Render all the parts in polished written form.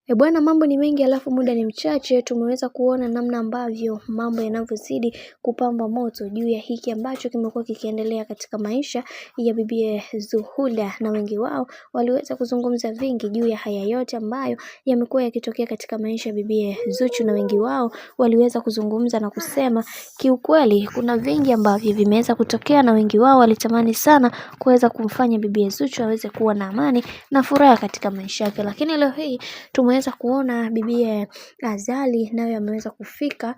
Bwana, mambo ni mengi alafu muda ni mchache. Tumeweza kuona namna ambavyo mambo yanavyozidi kupamba moto juu ya hiki ambacho kimekuwa kikiendelea katika maisha ya bibi Zuhura, na wengi wao waliweza kuzungumza vingi juu ya haya yote ambayo yamekuwa yakitokea katika maisha ya bibi Zuchu, na wengi wao waliweza kuzungumza na kusema kiukweli kuna vingi ambavyo vimeweza kutokea, na wengi wao walitamani sana kuweza kumfanya bibi Zuchu aweze kuwa na amani na furaha katika maisha yake, lakini leo hii tumeweza kuona bibi Zari naye ameweza kufika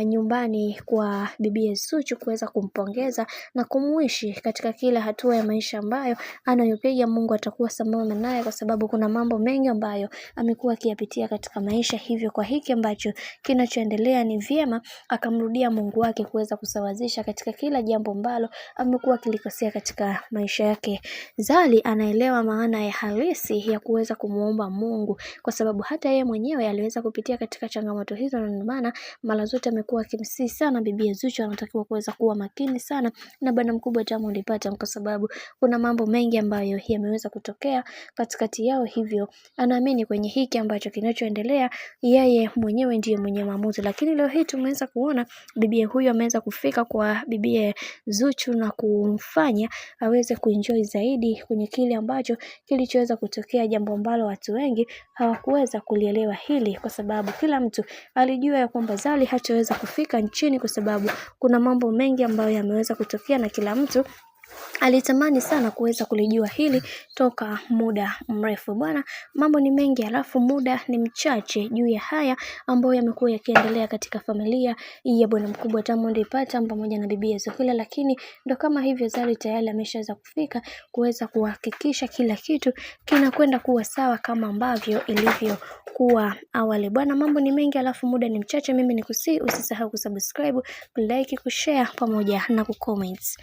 nyumbani kwa bibi Zuchu kuweza kumpongeza na kumwishi katika kila hatua ya maisha ambayo anayopiga. Mungu atakuwa sambamba naye, kwa sababu kuna mambo mengi ambayo amekuwa akiyapitia katika maisha, hivyo kwa hiki ambacho kinachoendelea ni vyema akamrudia Mungu wake kuweza kusawazisha katika kila jambo ambalo amekuwa akilikosea katika maisha yake. Zari anaelewa maana ya halisi ya kuweza kumuomba Mungu, kwa sababu hata yeye mwenyewe aliweza kupitia katika changamoto hizo, na ndio maana mara zote amekuwa akimsihi sana bibi Zuchu anatakiwa kuweza kuwa makini sana na bwana mkubwa Diamond Platnumz, kwa sababu kuna mambo mengi ambayo yameweza kutokea katikati yao, hivyo anaamini kwenye hiki ambacho kinachoendelea yeye mwenyewe ndiye mwenye maamuzi. Lakini leo hii tumeweza kuona bibi huyu ameweza kufika kwa bibi Zuchu na kumfanya aweze kuenjoy zaidi kwenye kile ambacho kilichoweza kutokea, jambo ambalo watu wengi hawakuweza kulielewa hili, kwa sababu kila mtu alijua ya kwamba Zari hataweza kufika nchini kwa sababu kuna mambo mengi ambayo yameweza kutokea, na kila mtu alitamani sana kuweza kulijua hili toka muda mrefu. Bwana, mambo ni mengi alafu muda ni mchache juu ya haya ambayo yamekuwa yakiendelea katika familia ya bwana mkubwa Diamond Platnumz pamoja na bibi Zuhura, lakini ndo kama hivyo Zari tayari ameshaweza kufika kuweza kuhakikisha kila kitu kinakwenda kuwa sawa kama ambavyo ilivyokuwa awali. Bwana, mambo ni mengi alafu muda ni mchache. Mimi usisahau kusubscribe, kulike, kushare pamoja na kucomment.